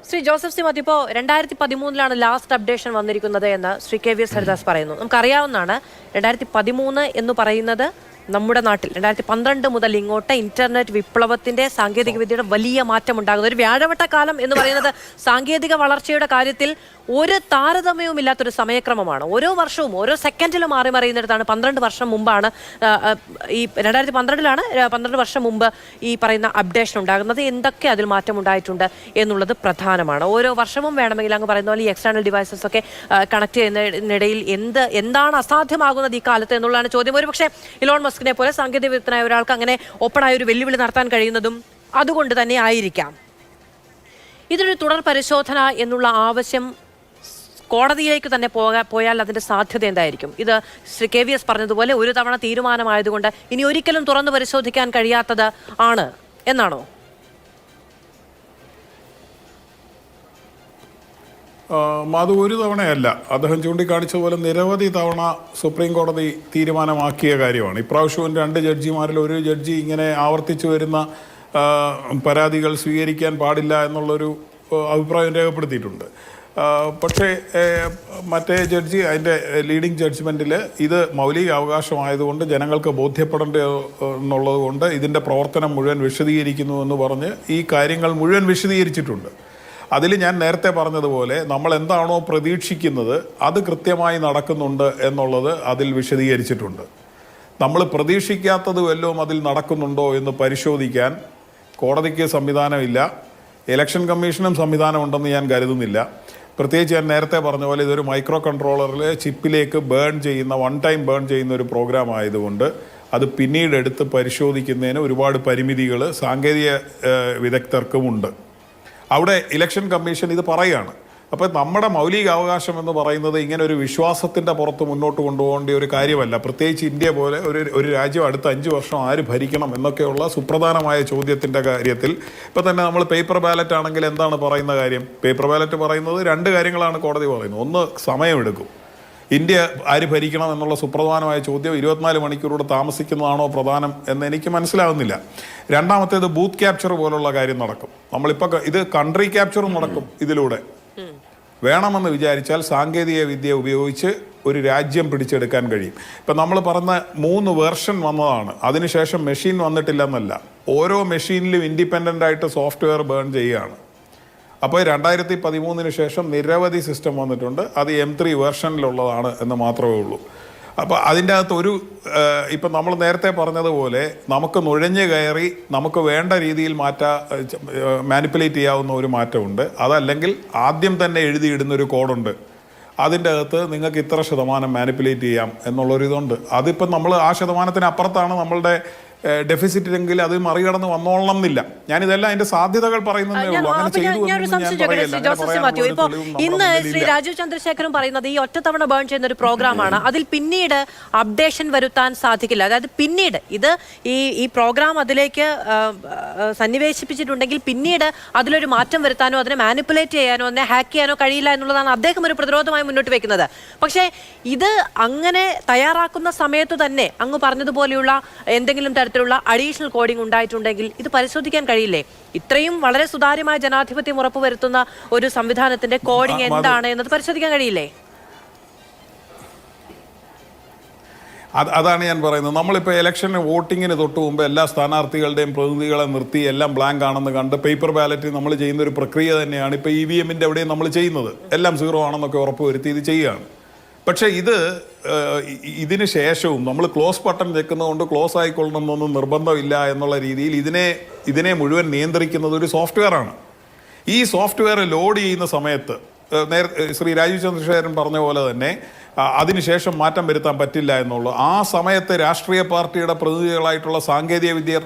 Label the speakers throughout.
Speaker 1: Shri Joseph C Mathew, ഇപ്പോൾ 2013 last updation വന്നിരിക്കുന്നത് എന്ന് Shri K V S Haridas പറയുന്നു. നമുക്കറിയാവുന്നതാണ് 2013 എന്ന് പറയുന്നത് നമ്മുടെ നാട്ടിൽ 2012 മുതൽ ഇങ്ങോട്ട് ഇന്റർനെറ്റ് വിപ്ലവത്തിന്റെ സാങ്കേതികവിദ്യയുടെ വലിയ മാറ്റം ഉണ്ടാകുന്നത്. ഒരു വ്യാഴവട്ട കാലം എന്ന് പറയുന്നത് സാങ്കേതിക വളർച്ചയുടെ കാര്യത്തിൽ ഒരു താരതമ്യവും ഇല്ലാത്തൊരു സമയക്രമമാണ്. ഓരോ വർഷവും ഓരോ സെക്കൻഡിലും മാറി മറിയുന്നിടത്താണ്. 12 വർഷം മുമ്പാണ് ഈ 2012 വർഷം മുമ്പ് ഈ പറയുന്ന അപ്ഡേഷൻ ഉണ്ടാകുന്നത്. എന്തൊക്കെ അതിൽ മാറ്റം ഉണ്ടായിട്ടുണ്ട് എന്നുള്ളത് പ്രധാനമാണ്. ഓരോ വർഷവും വേണമെങ്കിൽ അങ്ങ് പറയുന്ന പോലെ ഈ എക്സ്റ്റേണൽ ഡിവൈസസ് ഒക്കെ കണക്ട് ചെയ്യുന്നതിനിടയിൽ എന്താണ് അസാധ്യമാകുന്നത് ഈ കാലത്ത് എന്നുള്ളതാണ് ചോദ്യം. ഒരു പക്ഷേ ഇലോൺ മസ്കിനെ പോലെ സാങ്കേതിക വിദഗ്ധനായ ഒരാൾക്ക് അങ്ങനെ ഓപ്പണായ ഒരു വെല്ലുവിളി നടത്താൻ കഴിയുന്നതും അതുകൊണ്ട് തന്നെ ആയിരിക്കാം. ഇതൊരു തുടർ പരിശോധന എന്നുള്ള ആവശ്യം കോടതിയിലേക്ക് തന്നെ പോയാൽ അതിന്റെ സാധ്യത എന്തായിരിക്കും? ഇത് ശ്രീ കെ വി എസ് പറഞ്ഞതുപോലെ ഒരു തവണ തീരുമാനമായതുകൊണ്ട് ഇനി ഒരിക്കലും തുറന്നു പരിശോധിക്കാൻ കഴിയാത്തത് ആണ് എന്നാണോ?
Speaker 2: അത് ഒരു തവണയല്ല. അദ്ദേഹം ചൂണ്ടിക്കാണിച്ചതുപോലെ നിരവധി തവണ സുപ്രീം കോടതി തീരുമാനമാക്കിയ കാര്യമാണ്. ഇപ്രാവശ്യവും 2 ജഡ്ജിമാരിൽ ഒരു ജഡ്ജി ഇങ്ങനെ ആവർത്തിച്ചു വരുന്ന പരാതികൾ സ്വീകരിക്കാൻ പാടില്ല എന്നുള്ളൊരു അഭിപ്രായം രേഖപ്പെടുത്തിയിട്ടുണ്ട്. പക്ഷേ മറ്റേ ജഡ്ജി അതിൻ്റെ ലീഡിങ് ജഡ്ജ്മെൻറ്റിൽ ഇത് മൗലിക അവകാശമായതുകൊണ്ട് ജനങ്ങൾക്ക് ബോധ്യപ്പെടേണ്ട എന്നുള്ളത് കൊണ്ട് ഇതിൻ്റെ പ്രവർത്തനം മുഴുവൻ വിശദീകരിക്കുന്നു എന്ന് പറഞ്ഞ് ഈ കാര്യങ്ങൾ മുഴുവൻ വിശദീകരിച്ചിട്ടുണ്ട്. അതിൽ ഞാൻ നേരത്തെ പറഞ്ഞതുപോലെ നമ്മൾ എന്താണോ പ്രതീക്ഷിക്കുന്നത് അത് കൃത്യമായി നടക്കുന്നുണ്ട് എന്നുള്ളത് അതിൽ വിശദീകരിച്ചിട്ടുണ്ട്. നമ്മൾ പ്രതീക്ഷിക്കാത്തത് വല്ലതും അതിൽ നടക്കുന്നുണ്ടോ എന്ന് പരിശോധിക്കാൻ കോടതിക്ക് സംവിധാനമില്ല, ഇലക്ഷൻ കമ്മീഷനും സംവിധാനമുണ്ടെന്ന് ഞാൻ കരുതുന്നില്ല. പ്രത്യേകിച്ച് ഞാൻ നേരത്തെ പറഞ്ഞ പോലെ ഇതൊരു മൈക്രോ കൺട്രോളറിൽ ചിപ്പിലേക്ക് വൺ ടൈം ബേൺ ചെയ്യുന്ന ഒരു പ്രോഗ്രാം ആയതുകൊണ്ട് അത് പിന്നീട് എടുത്ത് പരിശോധിക്കുന്നതിന് ഒരുപാട് പരിമിതികൾ സാങ്കേതിക വിദഗ്ധർക്കുമുണ്ട്. അവിടെ ഇലക്ഷൻ കമ്മീഷൻ ഇത് പറയുകയാണ്. അപ്പോൾ നമ്മുടെ മൗലിക അവകാശം എന്ന് പറയുന്നത് ഇങ്ങനെ ഒരു വിശ്വാസത്തിൻ്റെ പുറത്ത് മുന്നോട്ട് കൊണ്ടുപോകേണ്ട ഒരു കാര്യമല്ല. പ്രത്യേകിച്ച് ഇന്ത്യ പോലെ ഒരു രാജ്യം അടുത്ത 5 വർഷം ആര് ഭരിക്കണം എന്നൊക്കെയുള്ള സുപ്രധാനമായ ചോദ്യത്തിൻ്റെ കാര്യത്തിൽ ഇപ്പോൾ തന്നെ നമ്മൾ പേപ്പർ ബാലറ്റ് ആണെങ്കിൽ എന്താണ് പറയുന്ന കാര്യം? പേപ്പർ ബാലറ്റ് പറയുന്നത് 2 കാര്യങ്ങളാണ് കോടതി പറയുന്നത്. ഒന്ന്, സമയമെടുക്കും. ഇന്ത്യ ആര് ഭരിക്കണം എന്നുള്ള സുപ്രധാനമായ ചോദ്യം 24 മണിക്കൂറൂടെ താമസിക്കുന്നതാണോ പ്രധാനം എന്ന് എനിക്ക് മനസ്സിലാവുന്നില്ല. രണ്ടാമത്തേത് ബൂത്ത് ക്യാപ്ചർ പോലുള്ള കാര്യം നടക്കും. നമ്മളിപ്പോൾ ഇത് കൺട്രി ക്യാപ്ചറും നടക്കും. ഇതിലൂടെ വേണമെന്ന് വിചാരിച്ചാൽ സാങ്കേതിക വിദ്യ ഉപയോഗിച്ച് ഒരു രാജ്യം പിടിച്ചെടുക്കാൻ കഴിയും. ഇപ്പം നമ്മൾ പറഞ്ഞ 3 വേർഷൻ വന്നതാണ്. അതിനുശേഷം മെഷീൻ വന്നിട്ടില്ലെന്നല്ല, ഓരോ മെഷീനിലും ഇൻഡിപെൻഡൻ്റ് ആയിട്ട് സോഫ്റ്റ്വെയർ ബേൺ ചെയ്യുകയാണ്. അപ്പോൾ 2013 ശേഷം നിരവധി സിസ്റ്റം വന്നിട്ടുണ്ട്. അത് M3 വേർഷനിലുള്ളതാണ് എന്ന് മാത്രമേ ഉള്ളൂ. അപ്പോൾ അതിൻ്റെ അകത്ത് ഇപ്പം നമ്മൾ നേരത്തെ പറഞ്ഞതുപോലെ നമുക്ക് നുഴഞ്ഞു കയറി നമുക്ക് വേണ്ട രീതിയിൽ മാനിപ്പുലേറ്റ് ചെയ്യാവുന്ന ഒരു മാറ്റമുണ്ട്. അതല്ലെങ്കിൽ ആദ്യം തന്നെ എഴുതിയിടുന്നൊരു കോഡുണ്ട്. അതിൻ്റെ അകത്ത് നിങ്ങൾക്ക് ഇത്ര ശതമാനം മാനിപ്പുലേറ്റ് ചെയ്യാം എന്നുള്ളൊരിതുണ്ട്. അതിപ്പം നമ്മൾ ആ ശതമാനത്തിന് അപ്പുറത്താണ് നമ്മളുടെ ഡെഫിസിറ്റെങ്കിൽ അത് മറികടന്ന് വന്നോളണം എന്നില്ല. ഞാനിതെല്ലാം അതിന്റെ സാധ്യതകൾ പറയുന്നതേ ഉള്ളൂ. അങ്ങനെ
Speaker 1: ഇപ്പോ ഇന്ന് ശ്രീ രാജീവ് ചന്ദ്രശേഖരൻ പറയുന്നത് ഈ ഒറ്റത്തവണ ബേൺ ചെയ്യുന്ന ഒരു പ്രോഗ്രാമാണ്. അതിൽ പിന്നീട് അപ്ഡേഷൻ വരുത്താൻ സാധിക്കില്ല. അതായത് പിന്നീട് ഈ പ്രോഗ്രാം അതിലേക്ക് സന്നിവേശിപ്പിച്ചിട്ടുണ്ടെങ്കിൽ പിന്നീട് അതിലൊരു മാറ്റം വരുത്താനോ അതിനെ മാനിപ്പുലേറ്റ് ചെയ്യാനോ അതിനെ ഹാക്ക് ചെയ്യാനോ കഴിയില്ല എന്നുള്ളതാണ് അദ്ദേഹം ഒരു പ്രതിരോധമായി മുന്നോട്ട് വെക്കുന്നത്. പക്ഷേ ഇത് അങ്ങനെ തയ്യാറാക്കുന്ന സമയത്ത് തന്നെ അങ്ങ് പറഞ്ഞതുപോലെയുള്ള എന്തെങ്കിലും തരത്തിലുള്ള അഡീഷണൽ കോഡിംഗ് ഉണ്ടായിട്ടുണ്ടെങ്കിൽ ഇത് പരിശോധിക്കാൻ കഴിയില്ലേ? ഇത്രയും വളരെ സുതാര്യമായ ജനാധിപത്യം ഉറപ്പുവരുത്തുന്ന ഒരു സംവിധാനത്തിന്റെ കോഡിംഗ് എന്താണ് എന്നത് പരിശോധിക്കാൻ കഴിയില്ലേ?
Speaker 2: അതാണ് ഞാൻ പറയുന്നത്. നമ്മളിപ്പോൾ ഇലക്ഷന് വോട്ടിങ്ങിന് തൊട്ട് മുമ്പ് എല്ലാ സ്ഥാനാർത്ഥികളുടെയും പ്രതിനിധികളെ നിർത്തി എല്ലാം ബ്ലാങ്ക് ആണെന്ന് കണ്ട് പേപ്പർ ബാലറ്റ് നമ്മൾ ചെയ്യുന്ന ഒരു പ്രക്രിയ തന്നെയാണ് ഇപ്പോൾ EVM-ൻ്റെ എവിടെയും നമ്മൾ ചെയ്യുന്നത്. എല്ലാം 0 ആണെന്നൊക്കെ ഉറപ്പുവരുത്തി ഇത് ചെയ്യുകയാണ്. പക്ഷേ ഇതിന് ശേഷവും നമ്മൾ ക്ലോസ് ബട്ടൺ വെക്കുന്നതുകൊണ്ട് ക്ലോസ് ആയിക്കൊള്ളണമെന്നൊന്നും നിർബന്ധമില്ല എന്നുള്ള രീതിയിൽ ഇതിനെ മുഴുവൻ നിയന്ത്രിക്കുന്നത് ഒരു സോഫ്റ്റ്വെയറാണ്. ഈ സോഫ്റ്റ്വെയർ ലോഡ് ചെയ്യുന്ന സമയത്ത് ശ്രീ രാജീവ് ചന്ദ്രശേഖരൻ പറഞ്ഞ പോലെ തന്നെ അതിനുശേഷം മാറ്റം വരുത്താൻ പറ്റില്ല എന്നുള്ളൂ. ആ സമയത്ത് രാഷ്ട്രീയ പാർട്ടിയുടെ പ്രതിനിധികളായിട്ടുള്ള സാങ്കേതിക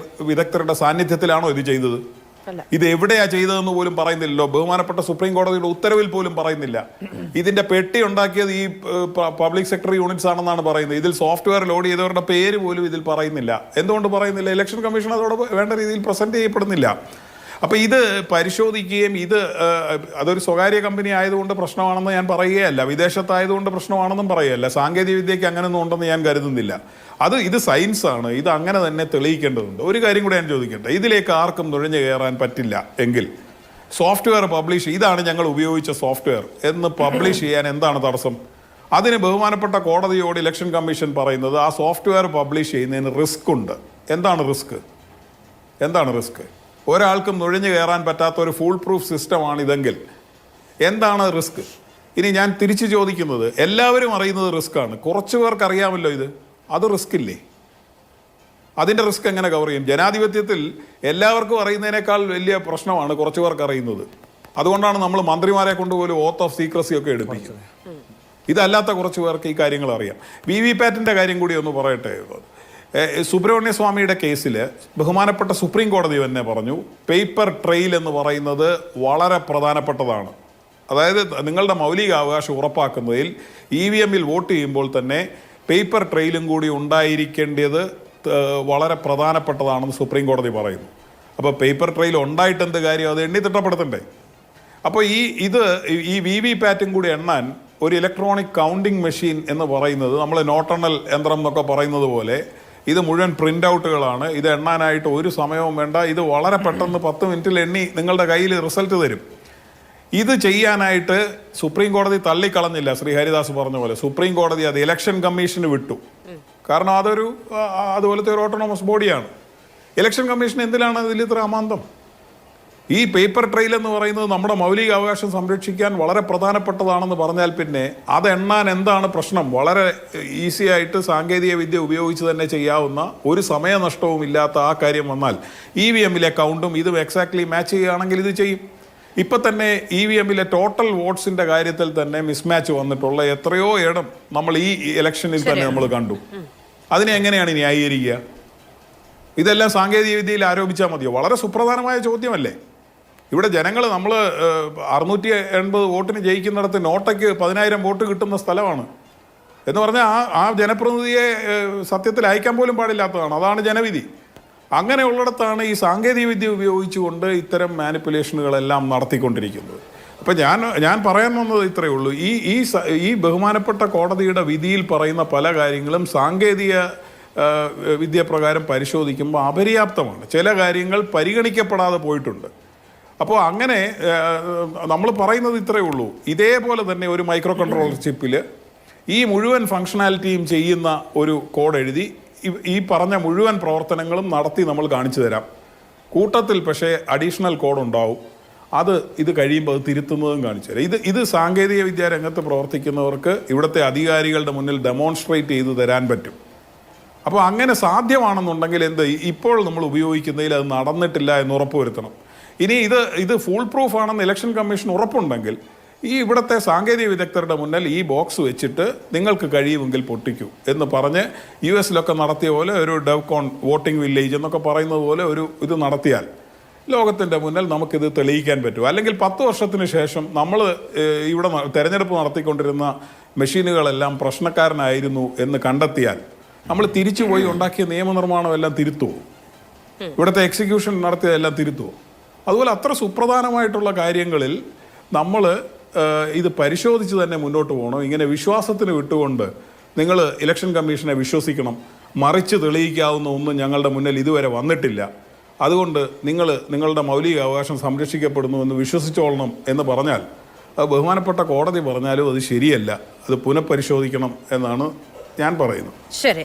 Speaker 2: വിദഗ്ധരുടെ സാന്നിധ്യത്തിലാണോ ഇത് ചെയ്തത്? ഇത് എവിടെയാ ചെയ്തതെന്ന് പോലും പറയുന്നില്ലല്ലോ. ബഹുമാനപ്പെട്ട സുപ്രീം കോടതിയുടെ ഉത്തരവിൽ പോലും പറയുന്നില്ല. ഇതിന്റെ പെട്ടി ഉണ്ടാക്കിയത് ഈ പബ്ലിക് സെക്ടർ യൂണിറ്റ്സ് ആണെന്നാണ് പറയുന്നത്. ഇതിൽ സോഫ്റ്റ്വെയർ ലോഡ് ചെയ്തവരുടെ പേര് പോലും ഇതിൽ പറയുന്നില്ല. എന്തുകൊണ്ട് പറയുന്നില്ല? ഇലക്ഷൻ കമ്മീഷൻ അതോടെ വേണ്ട രീതിയിൽ പ്രസന്റ് ചെയ്യപ്പെടുന്നില്ല. അപ്പോൾ ഇത് പരിശോധിക്കുകയും അതൊരു സ്വകാര്യ കമ്പനി ആയതുകൊണ്ട് പ്രശ്നമാണെന്ന് ഞാൻ പറയുകയല്ല, വിദേശത്തായതുകൊണ്ട് പ്രശ്നമാണെന്നും പറയുകയല്ല. സാങ്കേതിക വിദ്യയ്ക്ക് അങ്ങനെയൊന്നും ഉണ്ടെന്ന് ഞാൻ കരുതുന്നില്ല. ഇത് സയൻസാണ്. ഇത് അങ്ങനെ തന്നെ തെളിയിക്കേണ്ടതുണ്ട്. ഒരു കാര്യം കൂടെ ഞാൻ ചോദിക്കട്ടെ, ഇതിലേക്ക് ആർക്കും നുഴഞ്ഞു കയറാൻ പറ്റില്ല എങ്കിൽ സോഫ്റ്റ്വെയർ പബ്ലിഷ് ഇതാണ് ഞങ്ങൾ ഉപയോഗിച്ച സോഫ്റ്റ്വെയർ എന്ന് പബ്ലിഷ് ചെയ്യാൻ എന്താണ് തടസ്സം? അതിന് ബഹുമാനപ്പെട്ട കോടതിയോട് ഇലക്ഷൻ കമ്മീഷൻ പറയുന്നത് ആ സോഫ്റ്റ്വെയർ പബ്ലിഷ് ചെയ്യുന്നതിന് റിസ്ക് ഉണ്ട്. എന്താണ് റിസ്ക്? ഒരാൾക്കും നുഴഞ്ഞു കയറാൻ പറ്റാത്ത ഒരു ഫുൾ പ്രൂഫ് സിസ്റ്റമാണ് ഇതെങ്കിൽ എന്താണ് റിസ്ക്? ഇനി ഞാൻ തിരിച്ചു ചോദിക്കുന്നത്, എല്ലാവരും അറിയുന്നത് റിസ്ക്കാണ്, കുറച്ചു പേർക്ക് അറിയാമല്ലോ ഇത്, അത് റിസ്ക് ഇല്ലേ? അതിൻ്റെ റിസ്ക് എങ്ങനെ കവർ ചെയ്യും? ജനാധിപത്യത്തിൽ എല്ലാവർക്കും അറിയുന്നതിനേക്കാൾ വലിയ പ്രശ്നമാണ് കുറച്ചു പേർക്ക് അറിയുന്നത്. അതുകൊണ്ടാണ് നമ്മൾ മന്ത്രിമാരെ കൊണ്ടുപോലും ഓത്ത് ഓഫ് സീക്രസി ഒക്കെ എടുപ്പിക്കുന്നത്. ഇതല്ലാത്ത കുറച്ച് പേർക്ക് ഈ കാര്യങ്ങൾ അറിയാം. വിവിപാറ്റിൻ്റെ കാര്യം കൂടി ഒന്ന് പറയട്ടെ. സുബ്രഹ്മണ്യ സ്വാമിയുടെ കേസിൽ ബഹുമാനപ്പെട്ട സുപ്രീം കോടതി തന്നെ പറഞ്ഞു, പേപ്പർ ട്രെയിൽ എന്ന് പറയുന്നത് വളരെ പ്രധാനപ്പെട്ടതാണ്. അതായത് നിങ്ങളുടെ മൗലിക അവകാശം ഉറപ്പാക്കുന്നതിൽ EVM-ൽ വോട്ട് ചെയ്യുമ്പോൾ തന്നെ പേപ്പർ ട്രെയിലും കൂടി ഉണ്ടായിരിക്കേണ്ടത് വളരെ പ്രധാനപ്പെട്ടതാണെന്ന് സുപ്രീം കോടതി പറയുന്നു. അപ്പോൾ പേപ്പർ ട്രെയിൽ ഉണ്ടായിട്ട് എന്ത് കാര്യം? അത് എണ്ണി തിട്ടപ്പെടുത്തണ്ടേ? അപ്പോൾ ഈ വിവിപാറ്റും കൂടി എണ്ണാൻ ഒരു ഇലക്ട്രോണിക് കൗണ്ടിങ് മെഷീൻ എന്ന് പറയുന്നത്, നമ്മൾ നോട്ടെണ്ണൽ യന്ത്രം എന്നൊക്കെ പറയുന്നത് പോലെ ഇത് മുഴുവൻ പ്രിൻ്റ് ഔട്ടുകളാണ്. ഇത് എണ്ണാനായിട്ട് ഒരു സമയവും വേണ്ട. ഇത് വളരെ പെട്ടെന്ന് 10 മിനിറ്റിൽ എണ്ണി നിങ്ങളുടെ കയ്യിൽ റിസൾട്ട് തരും. ഇത് ചെയ്യാനായിട്ട് സുപ്രീം കോടതി തള്ളിക്കളഞ്ഞില്ല. ശ്രീ ഹരിദാസ് പറഞ്ഞ പോലെ സുപ്രീം കോടതി അത് ഇലക്ഷൻ കമ്മീഷന് വിട്ടു. കാരണം അതുപോലത്തെ ഒരു ഓട്ടോണമസ് ബോഡിയാണ്. ഇലക്ഷൻ കമ്മീഷൻ എന്തിനാണ് ഇതിൽ ഇത്ര അമാന്തം? ഈ പേപ്പർ ട്രെയിൽ എന്ന് പറയുന്നത് നമ്മുടെ മൗലിക അവകാശം സംരക്ഷിക്കാൻ വളരെ പ്രധാനപ്പെട്ടതാണെന്ന് പറഞ്ഞാൽ പിന്നെ അത് എണ്ണാൻ എന്താണ് പ്രശ്നം? വളരെ ഈസി ആയിട്ട് സാങ്കേതിക വിദ്യ ഉപയോഗിച്ച് തന്നെ ചെയ്യാവുന്ന, ഒരു സമയനഷ്ടവും ഇല്ലാത്ത ആ കാര്യം വന്നാൽ EVM-ലെ കൗണ്ടും ഇതും എക്സാക്ട്ലി മാച്ച് ചെയ്യുകയാണെങ്കിൽ ഇത് ചെയ്യും. ഇപ്പം തന്നെ EVM-ലെ ടോട്ടൽ വോട്ട്സിൻ്റെ കാര്യത്തിൽ തന്നെ മിസ്മാച്ച് വന്നിട്ടുള്ള എത്രയോ ഇടം നമ്മൾ ഈ ഇലക്ഷനിൽ തന്നെ നമ്മൾ കണ്ടു. അതിനെ എങ്ങനെയാണ് ന്യായീകരിക്കുക? ഇതെല്ലാം സാങ്കേതിക വിദ്യയിൽ ആരോപിച്ചാൽ മതിയോ? വളരെ സുപ്രധാനമായ ചോദ്യമല്ലേ? ഇവിടെ ജനങ്ങൾ, നമ്മൾ 680 വോട്ടിന് ജയിക്കുന്നിടത്ത് നോട്ടയ്ക്ക് 10,000 വോട്ട് കിട്ടുന്ന സ്ഥലമാണ് എന്ന് പറഞ്ഞാൽ ആ ജനപ്രതിനിധിയെ സത്യത്തിൽ അയക്കാൻ പോലും പാടില്ലാത്തതാണ്. അതാണ് ജനവിധി. അങ്ങനെയുള്ളിടത്താണ് ഈ സാങ്കേതിക വിദ്യ ഉപയോഗിച്ചുകൊണ്ട് ഇത്തരം മാനിപ്പുലേഷനുകളെല്ലാം നടത്തിക്കൊണ്ടിരിക്കുന്നത്. അപ്പം ഞാൻ പറയാൻ വന്നത് ഇത്രയേ ഉള്ളൂ. ഈ ബഹുമാനപ്പെട്ട കോടതിയുടെ വിധിയിൽ പറയുന്ന പല കാര്യങ്ങളും സാങ്കേതിക വിദ്യപ്രകാരം പരിശോധിക്കുമ്പോൾ അപര്യാപ്തമാണ്. ചില കാര്യങ്ങൾ പരിഗണിക്കപ്പെടാതെ പോയിട്ടുണ്ട്. അപ്പോൾ അങ്ങനെ നമ്മൾ പറയുന്നത് ഇത്രയേ ഉള്ളൂ. ഇതേപോലെ തന്നെ ഒരു മൈക്രോ കൺട്രോളർ ചിപ്പിൽ ഈ മുഴുവൻ ഫങ്ഷണാലിറ്റിയും ചെയ്യുന്ന ഒരു കോഡ് എഴുതി ഈ പറഞ്ഞ മുഴുവൻ പ്രവർത്തനങ്ങളും നടത്തി നമ്മൾ കാണിച്ചു തരാം. കൂട്ടത്തിൽ പക്ഷേ അഡീഷണൽ കോഡ് ഉണ്ടാവും. ഇത് കഴിയുമ്പോൾ അത് തിരുത്തുന്നതും കാണിച്ചു തരാം. ഇത് സാങ്കേതിക വിദ്യാ രംഗത്ത് പ്രവർത്തിക്കുന്നവർക്ക് ഇവിടുത്തെ അധികാരികളുടെ മുന്നിൽ ഡെമോൺസ്ട്രേറ്റ് ചെയ്ത് തരാൻ പറ്റും. അപ്പോൾ അങ്ങനെ സാധ്യമാണെന്നുണ്ടെങ്കിൽ ഇപ്പോൾ നമ്മൾ ഉപയോഗിക്കുന്നതിൽ അത് നടന്നിട്ടില്ല എന്ന് ഉറപ്പുവരുത്തണം. ഇനി ഇത് ഫുൾ പ്രൂഫ് ആണെന്ന് ഇലക്ഷൻ കമ്മീഷൻ ഉറപ്പുണ്ടെങ്കിൽ ഇവിടുത്തെ സാങ്കേതിക വിദഗ്ധരുടെ മുന്നിൽ ഈ ബോക്സ് വെച്ചിട്ട് നിങ്ങൾക്ക് കഴിയുമെങ്കിൽ പൊട്ടിക്കൂ എന്ന് പറഞ്ഞ് US-ലൊക്കെ നടത്തിയ പോലെ ഒരു ഡെവ്കോൺ വോട്ടിംഗ് വില്ലേജ് എന്നൊക്കെ പറയുന്നത് പോലെ ഇത് നടത്തിയാൽ ലോകത്തിൻ്റെ മുന്നിൽ നമുക്കിത് തെളിയിക്കാൻ പറ്റും. അല്ലെങ്കിൽ 10 വർഷത്തിന് ശേഷം നമ്മൾ ഇവിടെ തെരഞ്ഞെടുപ്പ് നടത്തിക്കൊണ്ടിരുന്ന മെഷീനുകളെല്ലാം പ്രശ്നക്കാരനായിരുന്നു എന്ന് കണ്ടെത്തിയാൽ നമ്മൾ തിരിച്ചു പോയി ഉണ്ടാക്കിയ നിയമനിർമ്മാണം എല്ലാം തിരുത്തുമോ? ഇവിടുത്തെ എക്സിക്യൂഷൻ നടത്തിയതെല്ലാം തിരുത്തുമോ? അതുപോലെ അത്ര സുപ്രധാനമായിട്ടുള്ള കാര്യങ്ങളിൽ നമ്മൾ ഇത് പരിശോധിച്ച് തന്നെ മുന്നോട്ട് പോകണം. ഇങ്ങനെ വിശ്വാസത്തിന് വിട്ടുകൊണ്ട് നിങ്ങൾ ഇലക്ഷൻ കമ്മീഷനെ വിശ്വസിക്കണം. മറിച്ച് തെളിയിക്കാവുന്ന ഒന്നും ഞങ്ങളുടെ മുന്നിൽ ഇതുവരെ വന്നിട്ടില്ല. അതുകൊണ്ട് നിങ്ങളുടെ മൗലിക അവകാശം സംരക്ഷിക്കപ്പെടുന്നു എന്ന് വിശ്വസിച്ചോളണം എന്ന് പറഞ്ഞാൽ ബഹുമാനപ്പെട്ട കോടതി പറഞ്ഞാലും അത് ശരിയല്ല. അത് പുനഃപരിശോധിക്കണം എന്നാണ് ഞാൻ പറയുന്നത്.
Speaker 1: ശരി.